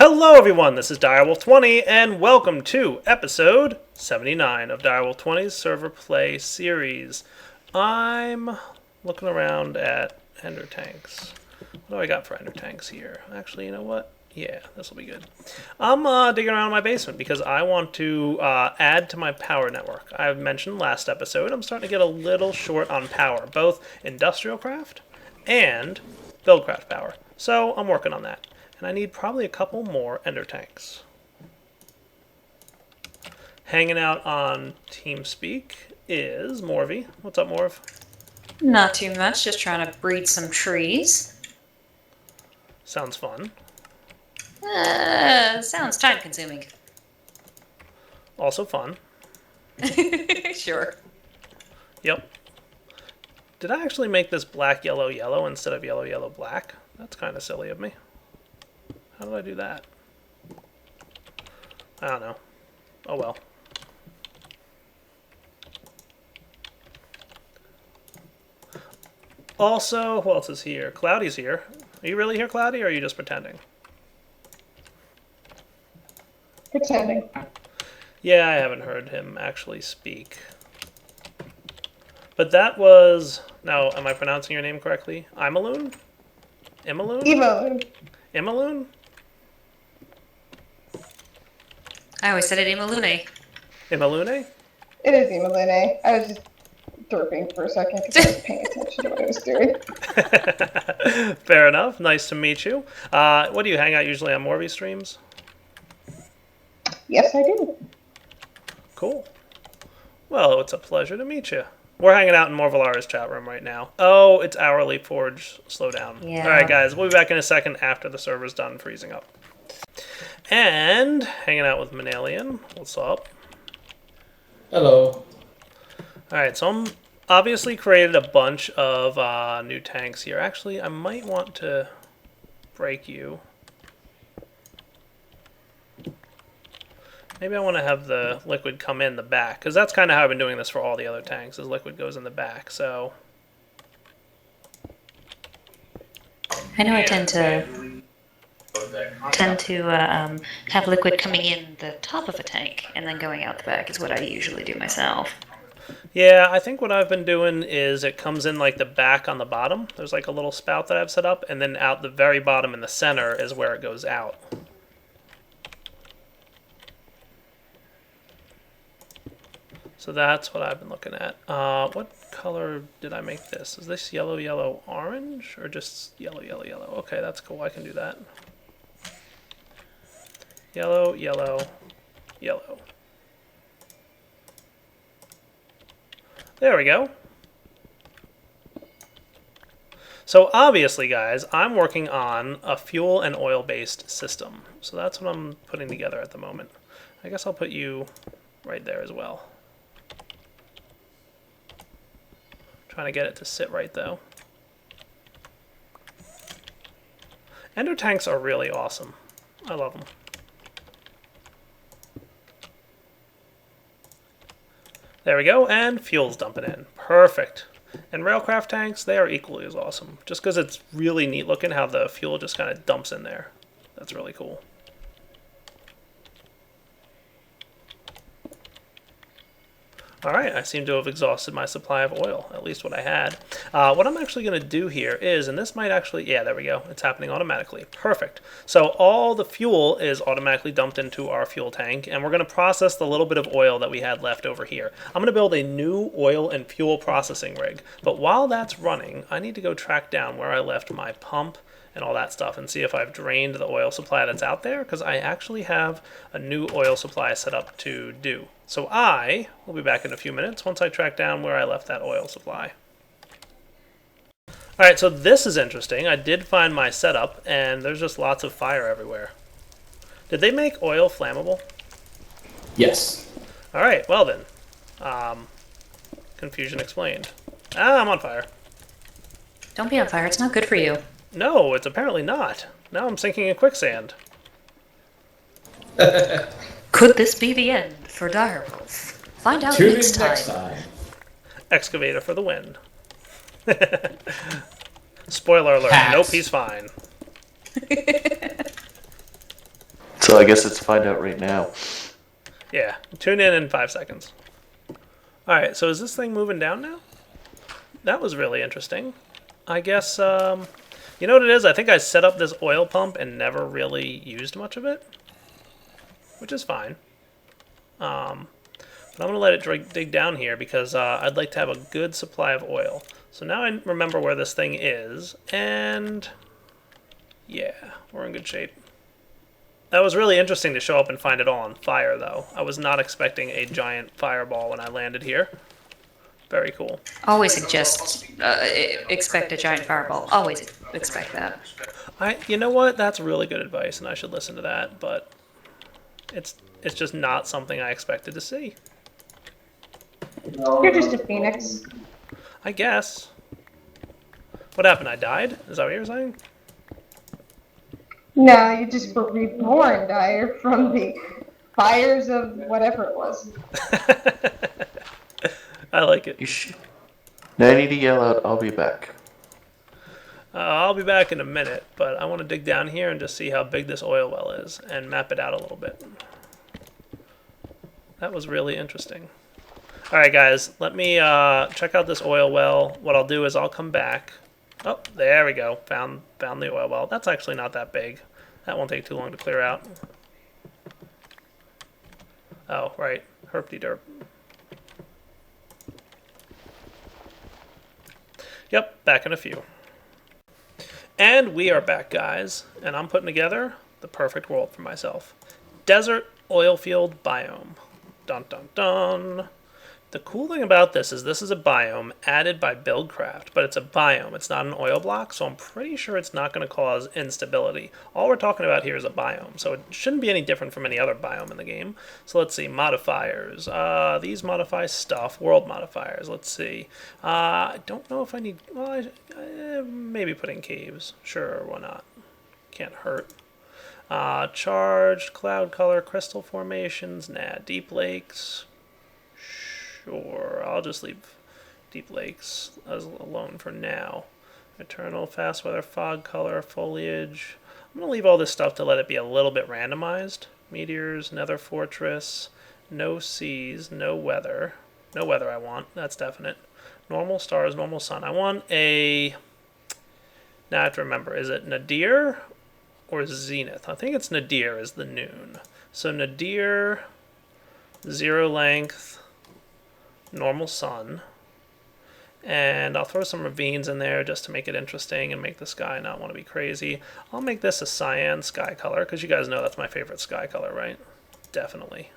Hello everyone, this is Direwolf20 and welcome to episode 79 of Direwolf20's Server Play Series. I'm looking around at Ender Tanks. What do I got for Ender Tanks here? Actually, you know what? Yeah, this will be good. I'm digging around in my basement because I want to add to my power network. I've mentioned last episode I'm starting to get a little short on power, both industrial craft and buildcraft power. So I'm working on that. And I need probably a couple more Ender Tanks. Hanging out on TeamSpeak is Morvy. What's up, Morv? Not too much, just trying to breed some trees. Sounds fun. Sounds time-consuming. Also fun. Sure. Yep. Did I actually make this black, yellow, yellow instead of yellow, yellow, black? That's kind of silly of me. How did I do that? I don't know. Oh well. Also, who else is here? Cloudy's here. Are you really here, Cloudy, or are you just pretending? Pretending. Yeah, I haven't heard him actually speak. But that was... Now, am I pronouncing your name correctly? Imaloon? Imaloon? Evo. Imaloon? I always said it Imalune. Imalune? It is Emelene. I was just derping for a second because I was paying attention to what I was doing. Fair enough. Nice to meet you. What do you hang out usually on Morvy streams? Yes, I do. Cool. Well, it's a pleasure to meet you. We're hanging out in Morvalara's chat room right now. Oh, it's hourly Forge. Slow down. Yeah. All right, guys. We'll be back in a second after the server's done freezing up. And hanging out with Manalian. What's up? Hello. Alright, so I'm obviously created a bunch of new tanks here. Actually, I might want to break you. Maybe I want to have the liquid come in the back, because that's kind of how I've been doing this for all the other tanks, is liquid goes in the back, so... I know I tend to have liquid coming in the top of a tank and then going out the back is what I usually do myself. Yeah, I think what I've been doing is it comes in like the back on the bottom. There's like a little spout that I've set up, and then out the very bottom in the center is where it goes out. So that's what I've been looking at. What color did I make this? Is this yellow, yellow, orange? Or just yellow, yellow, yellow? Okay, that's cool. I can do that. Yellow, yellow, yellow. There we go. So obviously, guys, I'm working on a fuel and oil-based system. So that's what I'm putting together at the moment. I guess I'll put you right there as well. Trying to get it to sit right, though. Ender tanks are really awesome. I love them. There we go, and fuel's dumping in. Perfect. And railcraft tanks, they are equally as awesome. Just because it's really neat looking how the fuel just kind of dumps in there. That's really cool. Alright, I seem to have exhausted my supply of oil, at least what I had. What I'm actually going to do here is, and this might actually, yeah, there we go, it's happening automatically. Perfect. So all the fuel is automatically dumped into our fuel tank, and we're going to process the little bit of oil that we had left over here. I'm going to build a new oil and fuel processing rig, but while that's running, I need to go track down where I left my pump and all that stuff and see if I've drained the oil supply that's out there, because I actually have a new oil supply set up to do. So I will be back in a few minutes once I track down where I left that oil supply. Alright, so this is interesting. I did find my setup, and there's just lots of fire everywhere. Did they make oil flammable? Yes. Alright, well then. Confusion explained. Ah, I'm on fire. Don't be on fire, it's not good for you. No, it's apparently not. Now I'm sinking in quicksand. Could this be the end for Direwolf? Find out Tune in next next time. time. Excavator for the win. Spoiler alert. Hacks. Nope, he's fine. So I guess it's find out right now. Yeah, tune in 5 seconds. Alright, so is this thing moving down now? That was really interesting. I guess, you know what it is? I think I set up this oil pump and never really used much of it. Which is fine. But I'm going to let it dig down here because I'd like to have a good supply of oil. So now I remember where this thing is, and yeah, we're in good shape. That was really interesting to show up and find it all on fire, though. I was not expecting a giant fireball when I landed here. Very cool. Always expect a giant fireball. Always expect that. You know what? That's really good advice, and I should listen to that, but it's just not something I expected to see. You're just a phoenix. I guess. What happened? I died? Is that what you're saying? No, you just were reborn, Dyer, from the fires of whatever it was. I like it. You should. Now I need to yell out, I'll be back. I'll be back in a minute, but I want to dig down here and just see how big this oil well is and map it out a little bit. That was really interesting. Alright guys, let me check out this oil well. What I'll do is I'll come back. Oh, there we go. Found the oil well. That's actually not that big. That won't take too long to clear out. Oh, right. Herpty-derp. Yep, back in a few. And we are back, guys. And I'm putting together the perfect world for myself. Desert oil field biome. Dun dun dun. The cool thing about this is a biome added by Buildcraft, but it's a biome. It's not an oil block, so I'm pretty sure it's not going to cause instability. All we're talking about here is a biome, so it shouldn't be any different from any other biome in the game. So let's see, modifiers. These modify stuff, world modifiers. Let's see. I don't know if I need, well, maybe put in caves. Sure, why not? Can't hurt. Charged, cloud color, crystal formations, nah, deep lakes. Sure, I'll just leave deep lakes alone for now. Eternal, fast weather, fog color, foliage. I'm going to leave all this stuff to let it be a little bit randomized. Meteors, nether fortress, no seas, no weather. No weather I want, that's definite. Normal stars, normal sun. I want a... Now I have to remember, is it nadir or zenith? I think it's nadir is the noon. So nadir, zero length, normal sun, and I'll throw some ravines in there just to make it interesting and make the sky not want to be crazy. I'll make this a cyan sky color because you guys know that's my favorite sky color, right? Definitely.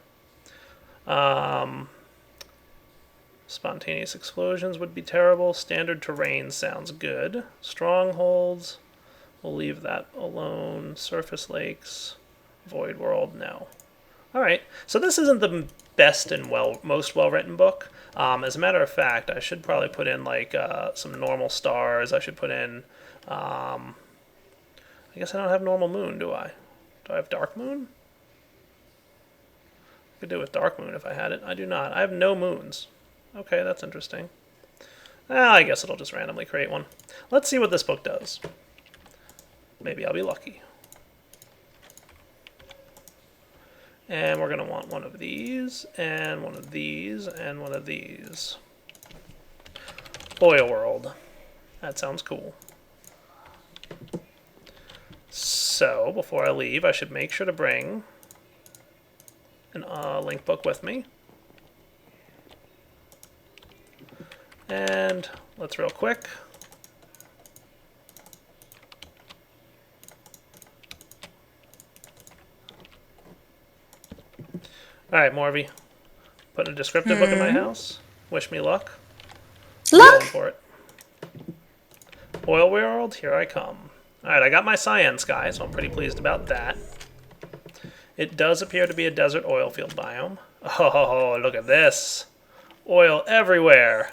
Spontaneous explosions would be terrible. Standard terrain sounds good. Strongholds, we'll leave that alone. Surface lakes, void world, no. Alright, so this isn't the best and most well-written book. As a matter of fact, I should probably put in like some normal stars. I should put in, I guess I don't have normal moon, do I? Do I have dark moon? I could do it with dark moon if I had it. I do not. I have no moons. Okay, that's interesting. Well, I guess it'll just randomly create one. Let's see what this book does. Maybe I'll be lucky. And we're going to want one of these, and one of these, and one of these. Oil World. That sounds cool. So, before I leave, I should make sure to bring a link book with me. And let's real quick. Alright, Morvy. Put a descriptive book in my house. Wish me luck. Luck! Going for it. Oil World, here I come. Alright, I got my cyan sky, so I'm pretty pleased about that. It does appear to be a desert oil field biome. Oh, look at this. Oil everywhere.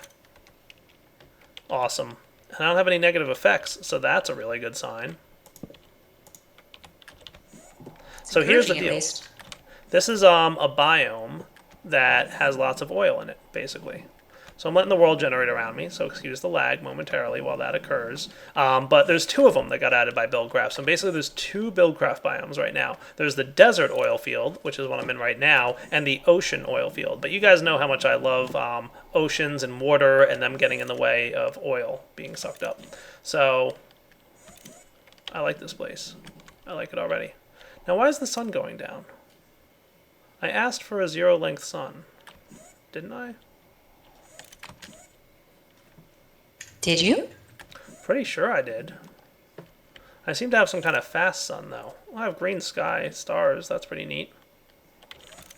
Awesome. And I don't have any negative effects, so that's a really good sign. So here's the deal. This is a biome that has lots of oil in it, basically. So I'm letting the world generate around me, so excuse the lag momentarily while that occurs. But there's two of them that got added by Buildcraft. So basically there's two Buildcraft biomes right now. There's the desert oil field, which is what I'm in right now, and the ocean oil field. But you guys know how much I love oceans and water and them getting in the way of oil being sucked up. So I like this place. I like it already. Now why is the sun going down? I asked for a zero-length sun, didn't I? Did you? Pretty sure I did. I seem to have some kind of fast sun, though. I have green sky, stars. That's pretty neat.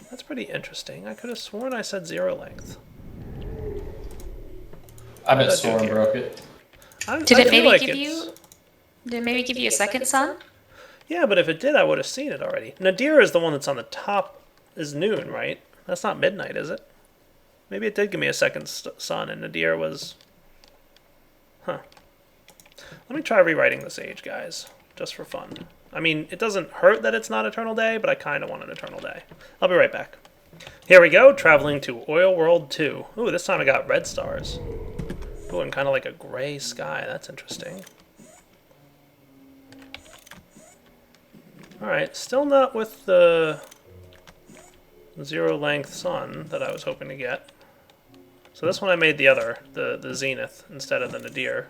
That's pretty interesting. I could have sworn I said zero length. I bet That's Storm okay. broke it. Did I it feel maybe like give it's- you? Did it maybe give you a second sun? Yeah, but if it did, I would have seen it already. Nadir is the one that's on the top. Is noon, right? That's not midnight, is it? Maybe it did give me a second sun, and Nadir was... Huh. Let me try rewriting this age, guys, just for fun. I mean, it doesn't hurt that it's not Eternal Day, but I kind of want an Eternal Day. I'll be right back. Here we go, traveling to Oil World 2. Ooh, this time I got red stars. Ooh, and kind of like a gray sky. That's interesting. Alright, still not with the zero-length sun that I was hoping to get. So this one I made the zenith, instead of the nadir.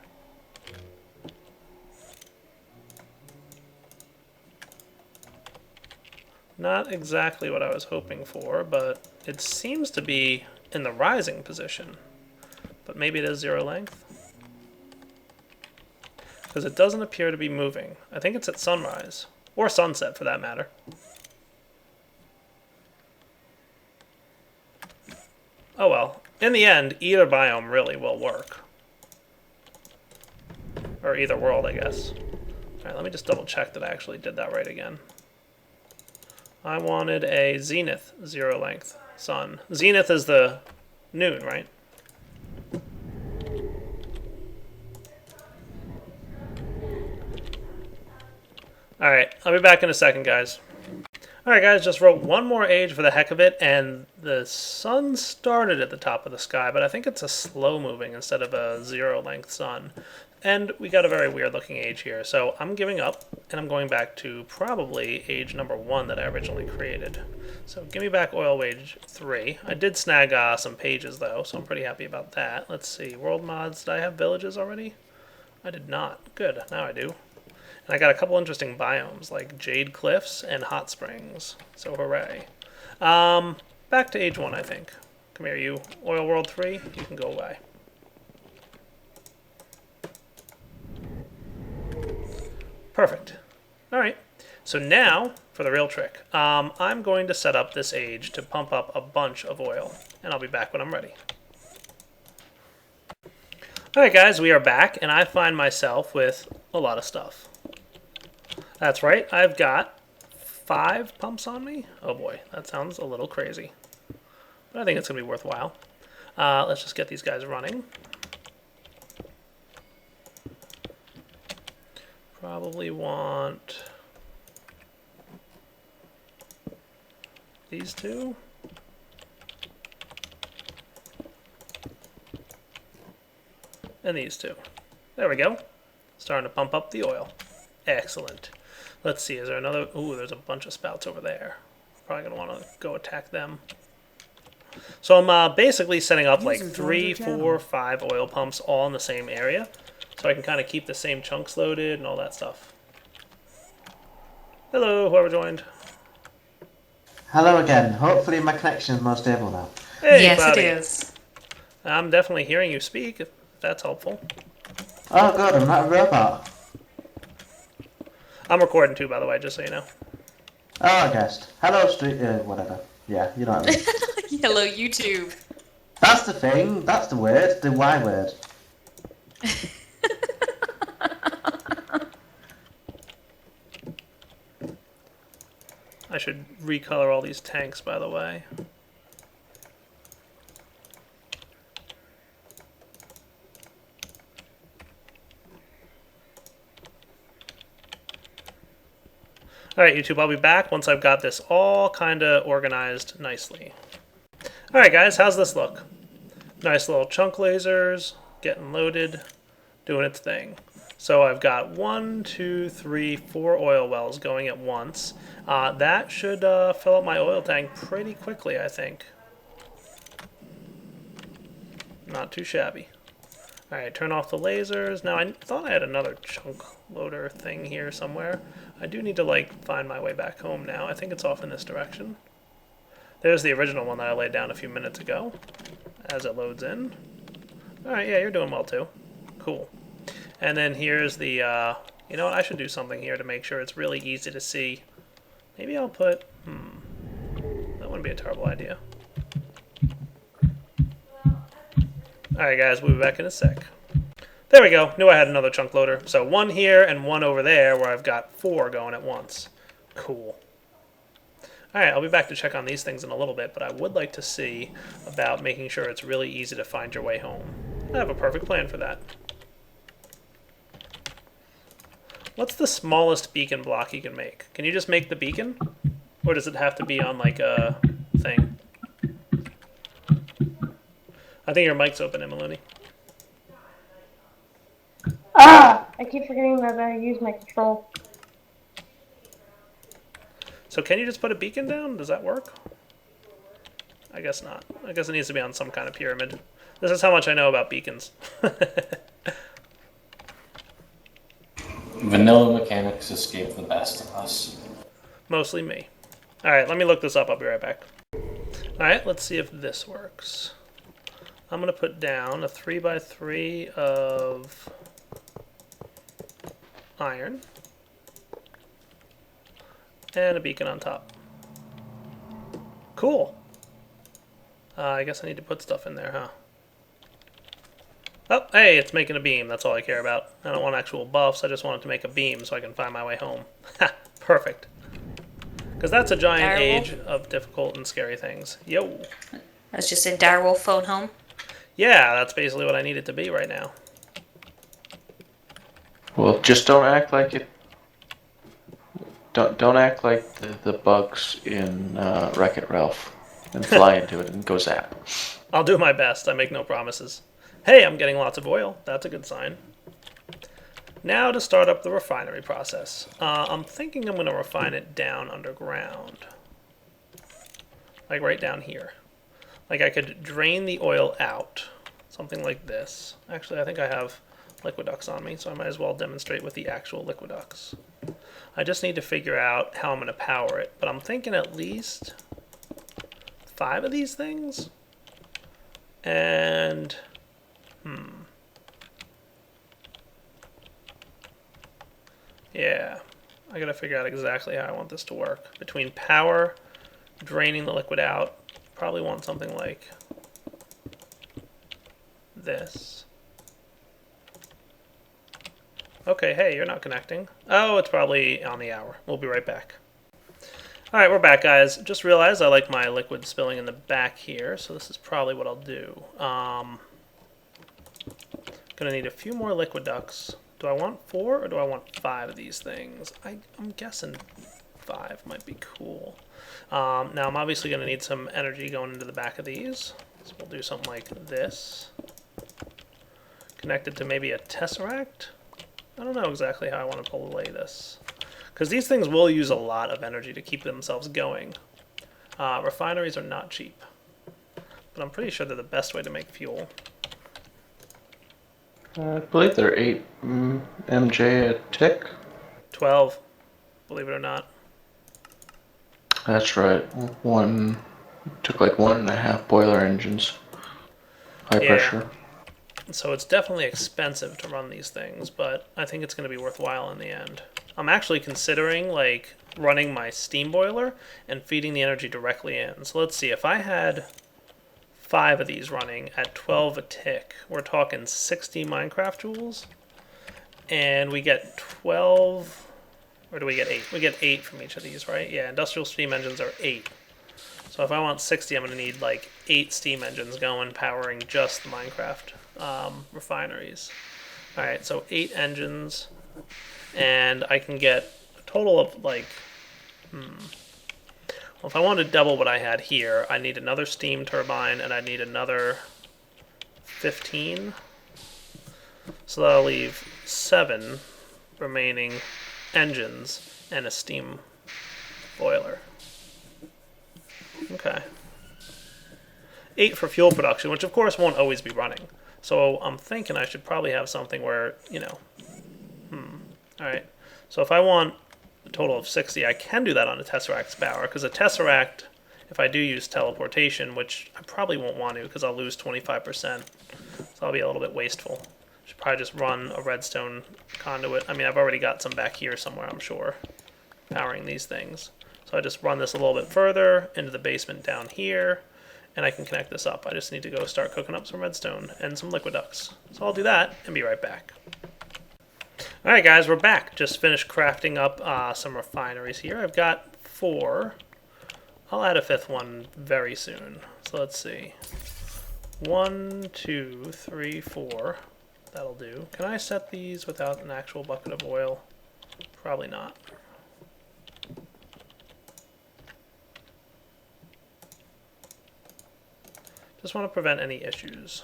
Not exactly what I was hoping for, but it seems to be in the rising position. But maybe it is zero length? Because it doesn't appear to be moving. I think it's at sunrise. Or sunset, for that matter. Oh well. In the end, either biome really will work. Or either world, I guess. Alright, let me just double check that I actually did that right again. I wanted a zenith zero length sun. Zenith is the noon, right? Alright, I'll be back in a second, guys. Alright guys, just wrote one more age for the heck of it, and the sun started at the top of the sky, but I think it's a slow moving instead of a zero length sun. And we got a very weird looking age here, so I'm giving up, and I'm going back to probably age number 1 that I originally created. So give me back oil age 3. I did snag some pages though, so I'm pretty happy about that. Let's see, world mods, did I have villages already? I did not. Good, now I do. And I got a couple interesting biomes, like Jade Cliffs and Hot Springs. So hooray. Back to age 1, I think. Come here, you. Oil World 3, you can go away. Perfect. Alright. So now, for the real trick. I'm going to set up this age to pump up a bunch of oil. And I'll be back when I'm ready. Alright guys, we are back, and I find myself with a lot of stuff. That's right, I've got 5 pumps on me. Oh boy, that sounds a little crazy. But I think it's going to be worthwhile. Let's just get these guys running. Probably want these two. And these two. There we go. Starting to pump up the oil. Excellent. Let's see, is there another... Ooh, there's a bunch of spouts over there. Probably going to want to go attack them. So I'm basically setting up like 3, 4, 5 oil pumps all in the same area. So I can kind of keep the same chunks loaded and all that stuff. Hello, whoever joined. Hello again. Hopefully my connection is more stable now. Hey, Yes, Cloudy. it is. I'm definitely hearing you speak, if that's helpful. Oh god, I'm not a robot. I'm recording too, by the way, just so you know. Oh, I guessed. Hello, street. Whatever. Yeah, you know what I mean. Hello, YouTube. That's the thing. That's the word. The Y word. I should recolor all these tanks, by the way. Alright, YouTube, I'll be back once I've got this all kind of organized nicely. Alright, guys, how's this look? Nice little chunk lasers, getting loaded, doing its thing. So I've got 1, 2, 3, 4 oil wells going at once. That should fill up my oil tank pretty quickly, I think. Not too shabby. Alright, turn off the lasers. Now, I thought I had another chunk loader thing here somewhere. I do need to, like, find my way back home now. I think it's off in this direction. There's the original one that I laid down a few minutes ago as it loads in. Alright, yeah, you're doing well, too. Cool. And then here's the, you know what, I should do something here to make sure it's really easy to see. Maybe I'll put, that wouldn't be a terrible idea. Alright guys, we'll be back in a sec. There we go, knew I had another chunk loader. So 1 here and 1 over there where I've got 4 going at once. Cool. Alright, I'll be back to check on these things in a little bit, but I would like to see about making sure it's really easy to find your way home. I have a perfect plan for that. What's the smallest beacon block you can make? Can you just make the beacon? Or does it have to be on like a thing? I think your mic's open, Emily. Ah! I keep forgetting that I use my control. So can you just put a beacon down? Does that work? I guess not. I guess it needs to be on some kind of pyramid. This is how much I know about beacons. Vanilla mechanics escape the best of us. Mostly me. Alright, let me look this up. I'll be right back. Alright, let's see if this works. I'm going to put down a 3x3 of iron. And a beacon on top. Cool. I guess I need to put stuff in there, huh? Oh, hey, it's making a beam. That's all I care about. I don't want actual buffs. I just want it to make a beam so I can find my way home. Ha! Perfect. Because that's a giant age of difficult and scary things. Yo. I was just in Direwolf phone home. Yeah, that's basically what I need it to be right now. Well, just don't act like it. Don't act like the bugs in Wreck-It Ralph and fly into it and go zap. I'll do my best. I make no promises. Hey, I'm getting lots of oil. That's a good sign. Now to start up the refinery process. I'm thinking I'm going to refine it down underground. Like right down here. Like I could drain the oil out. Something like this. Actually, I think I have liquiducts on me, so I might as well demonstrate with the actual liquiducts. I just need to figure out how I'm going to power it. But I'm thinking at least 5 of these things. And... yeah, I gotta figure out exactly how I want this to work. Between power, draining the liquid out, probably want something like this. Okay, hey, you're not connecting. Oh, it's probably on the hour. We'll be right back. Alright, we're back, guys. Just realized I like my liquid spilling in the back here, so this is probably what I'll do. Gonna need a few more liquid ducts. Do I want 4 or do I want 5 of these things? I'm guessing 5 might be cool. Now I'm obviously gonna need some energy going into the back of these. So we'll do something like this. Connected to maybe a tesseract? I don't know exactly how I want to lay this. Because these things will use a lot of energy to keep themselves going. Refineries are not cheap. But I'm pretty sure they're the best way to make fuel. I believe they're 8 MJ a tick. 12, believe it or not. That's right. Took like 1.5 boiler engines. High pressure. So it's definitely expensive to run these things, but I think it's going to be worthwhile in the end. I'm actually considering like running my steam boiler and feeding the energy directly in. So let's see, if I had 5 of these running at 12 a tick, we're talking 60 Minecraft joules, and we get 12, or do we get 8? We get 8 from each of these, right? Yeah, industrial steam engines are 8. So if I want 60, I'm going to need like 8 steam engines going, powering just the Minecraft refineries. Alright, so 8 engines, and I can get a total of like, well, if I wanted to double what I had here, I need another steam turbine, and I need another 15. So that'll leave 7 remaining engines and a steam boiler. Okay. 8 for fuel production, which of course won't always be running. So I'm thinking I should probably have something where, you know, alright. So if I want a total of 60, I can do that on a Tesseract's power, because a Tesseract, if I do use teleportation, which I probably won't want to because I'll lose 25%, so I'll be a little bit wasteful. Should probably just run a redstone conduit. I mean, I've already got some back here somewhere, I'm sure, powering these things. So I just run this a little bit further into the basement down here, and I can connect this up. I just need to go start cooking up some redstone and some liquid ducts. So I'll do that and be right back. Alright guys, we're back. Just finished crafting up some refineries here. I've got 4. I'll add a 5th one very soon. So let's see. 1, 2, 3, 4. That'll do. Can I set these without an actual bucket of oil? Probably not. Just want to prevent any issues.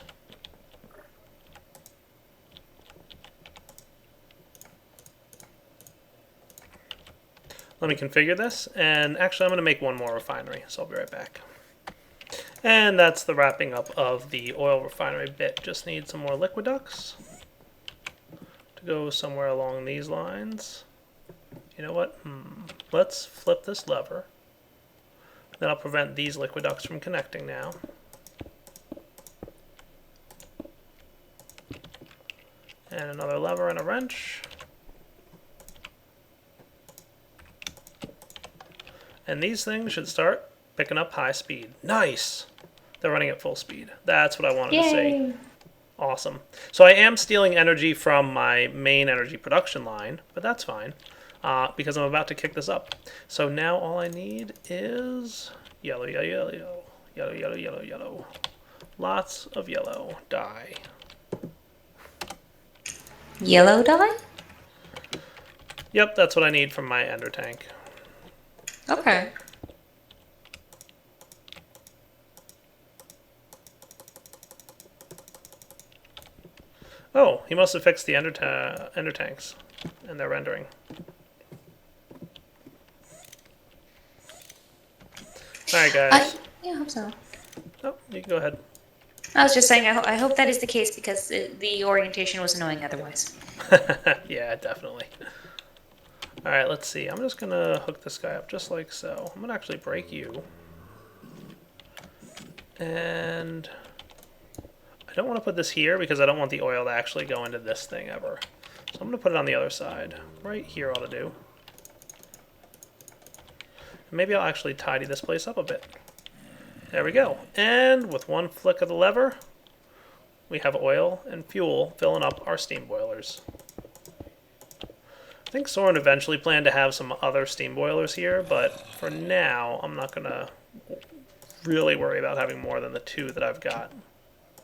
Let me configure this, and actually I'm going to make one more refinery, so I'll be right back. And that's the wrapping up of the oil refinery bit. Just need some more liquid ducts to go somewhere along these lines. You know what? Let's flip this lever. Then I'll prevent these liquid ducts from connecting now. And another lever and a wrench. And these things should start picking up high speed. Nice! They're running at full speed. That's what I wanted to say. Awesome. So I am stealing energy from my main energy production line, but that's fine, because I'm about to kick this up. So now all I need is yellow, yellow, yellow, yellow, yellow, yellow, yellow, yellow. Lots of yellow dye. Yellow dye? Yep, that's what I need from my ender tank. Okay. Oh, he must have fixed the ender tanks and their rendering. Alright, guys. Yeah, I hope so. Oh, you can go ahead. I was just saying, I hope that is the case because the orientation was annoying otherwise. Yeah, definitely. Alright, let's see. I'm just going to hook this guy up just like so. I'm going to actually break you. And I don't want to put this here because I don't want the oil to actually go into this thing ever. So I'm going to put it on the other side. Right here ought to do. Maybe I'll actually tidy this place up a bit. There we go. And with one flick of the lever, we have oil and fuel filling up our steam boilers. I think Soren eventually planned to have some other steam boilers here, but for now, I'm not going to really worry about having more than the 2 that I've got.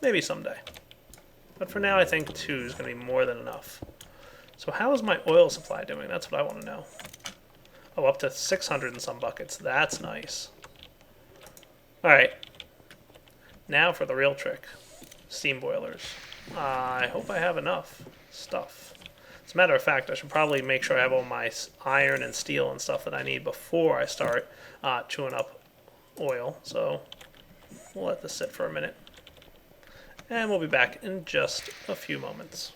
Maybe someday. But for now, I think 2 is going to be more than enough. So how is my oil supply doing? That's what I want to know. Oh, up to 600 and some buckets. That's nice. Alright. Now for the real trick. Steam boilers. I hope I have enough stuff. As a matter of fact, I should probably make sure I have all my iron and steel and stuff that I need before I start chewing up oil. So we'll let this sit for a minute. And we'll be back in just a few moments.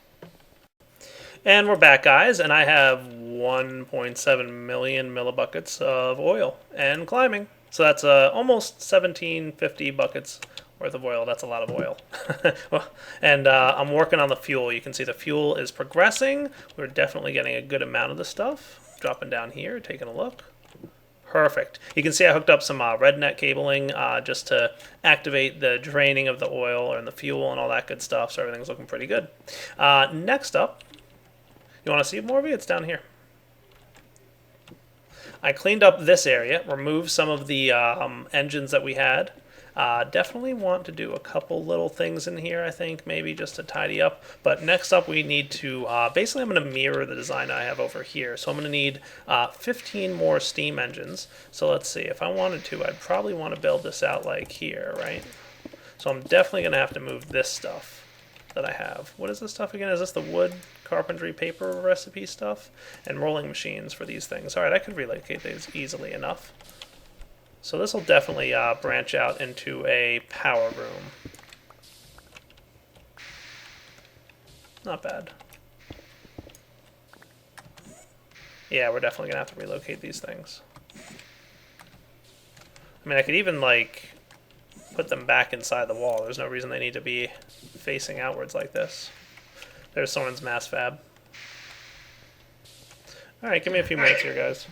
And we're back, guys, and I have 1.7 million millibuckets of oil and climbing. So that's almost 1750 buckets worth of oil. That's a lot of oil. And I'm working on the fuel. You can see the fuel is progressing. We're definitely getting a good amount of the stuff. Dropping down here, taking a look. Perfect. You can see I hooked up some red net cabling just to activate the draining of the oil and the fuel and all that good stuff. So everything's looking pretty good. Next up, you want to see more of it? It's down here. I cleaned up this area, removed some of the engines that we had. Definitely want to do a couple little things in here, I think, maybe just to tidy up. But next up we need to, basically I'm going to mirror the design I have over here. So I'm going to need 15 more steam engines. So let's see, if I wanted to, I'd probably want to build this out like here, right? So I'm definitely going to have to move this stuff. that I have. What is this stuff again? Is this the wood, carpentry, paper recipe stuff? And rolling machines for these things. Alright, I could relocate these easily enough. So this will definitely branch out into a power room. Not bad. Yeah, we're definitely going to have to relocate these things. I mean, I could even, like, put them back inside the wall. There's no reason they need to be facing outwards like this. There's someone's mass fab. Alright, give me a few minutes here, guys.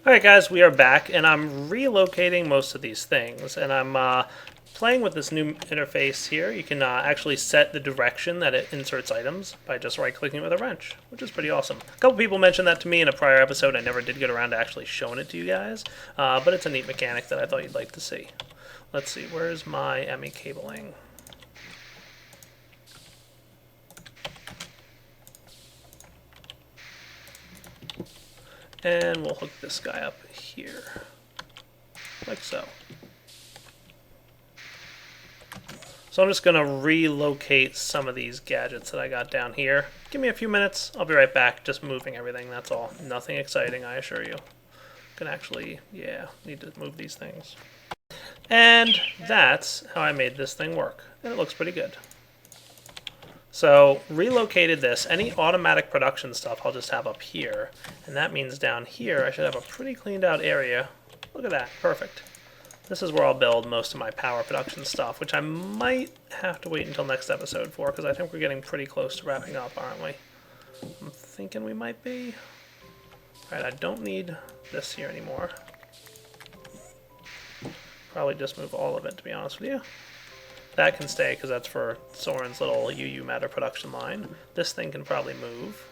Alright, guys, we are back, and I'm relocating most of these things, and I'm playing with this new interface here. You can actually set the direction that it inserts items by just right-clicking with a wrench, which is pretty awesome. A couple people mentioned that to me in a prior episode. I never did get around to actually showing it to you guys, but it's a neat mechanic that I thought you'd like to see. Let's see, where's my ME cabling? And we'll hook this guy up here, like so. So I'm just going to relocate some of these gadgets that I got down here. Give me a few minutes. I'll be right back. Just moving everything, that's all. Nothing exciting, I assure you. Can actually, yeah, need to move these things. And that's how I made this thing work. And it looks pretty good. So, relocated this. Any automatic production stuff I'll just have up here. And that means down here I should have a pretty cleaned out area. Look at that. Perfect. This is where I'll build most of my power production stuff, which I might have to wait until next episode for, because I think we're getting pretty close to wrapping up, aren't we? I'm thinking we might be. Alright, I don't need this here anymore. Probably just move all of it, to be honest with you. That can stay, because that's for Soren's little UU matter production line. This thing can probably move.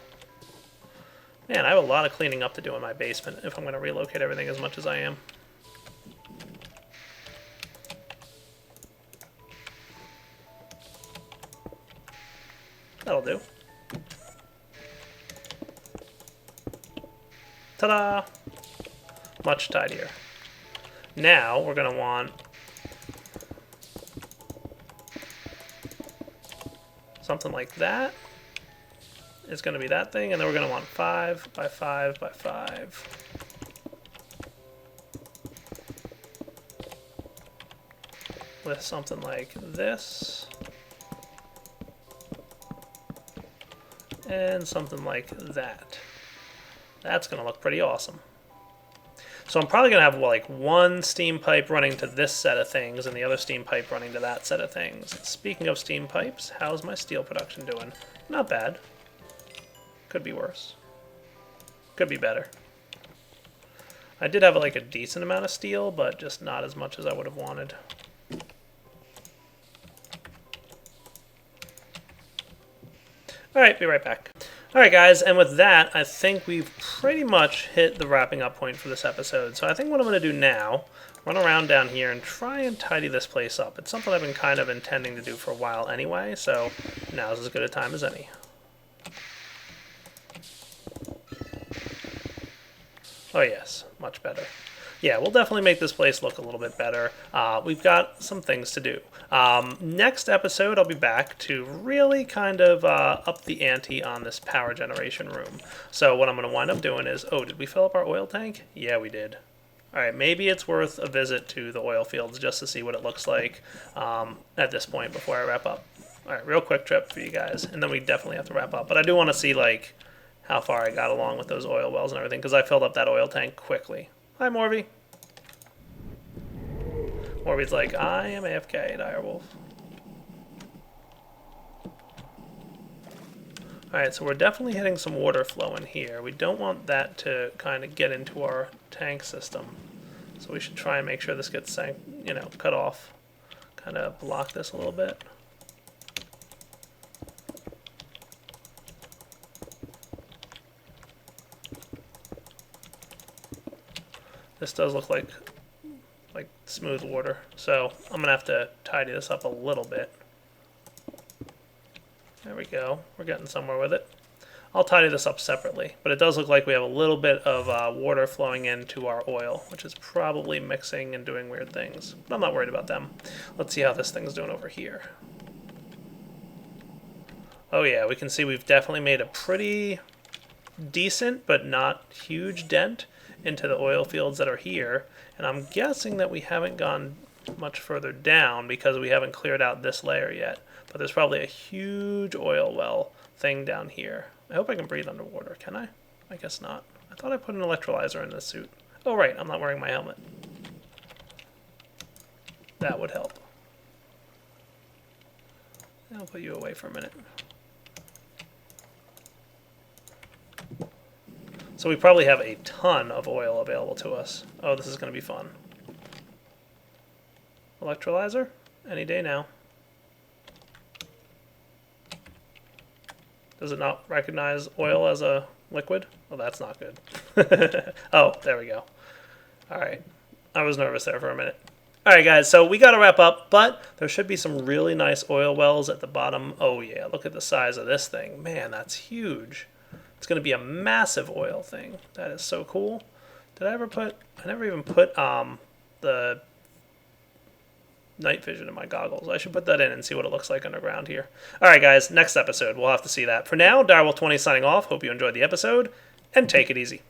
Man, I have a lot of cleaning up to do in my basement if I'm going to relocate everything as much as I am. That'll do. Ta-da! Much tidier. Now we're going to want something like that. It's going to be that thing, and then we're going to want 5 by 5 by 5. With something like this. And something like that. That's going to look pretty awesome. So I'm probably going to have like one steam pipe running to this set of things and the other steam pipe running to that set of things. Speaking of steam pipes, how's my steel production doing? Not bad. Could be worse. Could be better. I did have like a decent amount of steel, but just not as much as I would have wanted. Alright, be right back. Alright guys, and with that, I think we've pretty much hit the wrapping up point for this episode. So I think what I'm going to do now, run around down here and try and tidy this place up. It's something I've been kind of intending to do for a while anyway, so now's as good a time as any. Oh yes, much better. Yeah, we'll definitely make this place look a little bit better. We've got some things to do. Next episode, I'll be back to really kind of up the ante on this power generation room. So what I'm going to wind up doing is, oh, did we fill up our oil tank? Yeah, we did. All right, maybe it's worth a visit to the oil fields just to see what it looks like at this point before I wrap up. All right, real quick trip for you guys, and then we definitely have to wrap up. But I do want to see, like, how far I got along with those oil wells and everything, because I filled up that oil tank quickly. Hi, Morby. Morby's like, I am AFK, Direwolf. Alright, so we're definitely hitting some water flow in here. We don't want that to kind of get into our tank system. So we should try and make sure this gets cut off. Kind of block this a little bit. This does look like smooth water, so I'm gonna have to tidy this up a little bit. There we go. We're getting somewhere with it. I'll tidy this up separately, but it does look like we have a little bit of water flowing into our oil, which is probably mixing and doing weird things. But I'm not worried about them. Let's see how this thing's doing over here. Oh yeah, we can see we've definitely made a pretty decent but not huge dent into the oil fields that are here. And I'm guessing that we haven't gone much further down because we haven't cleared out this layer yet. But there's probably a huge oil well thing down here. I hope I can breathe underwater. Can I? I guess not. I thought I put an electrolyzer in this suit. Oh right, I'm not wearing my helmet. That would help. I'll put you away for a minute. So we probably have a ton of oil available to us. Oh, this is going to be fun. Electrolyzer? Any day now. Does it not recognize oil as a liquid? Well, that's not good. Oh, there we go. Alright. I was nervous there for a minute. Alright guys, so we gotta wrap up, but there should be some really nice oil wells at the bottom. Oh yeah, look at the size of this thing. Man, that's huge. It's gonna be a massive oil thing. That is so cool. Did I ever put, I never even put the night vision in my goggles. I should put that in and see what it looks like underground here. Alright guys, next episode, we'll have to see that. For now, Direwolf20 signing off. Hope you enjoyed the episode, and take it easy.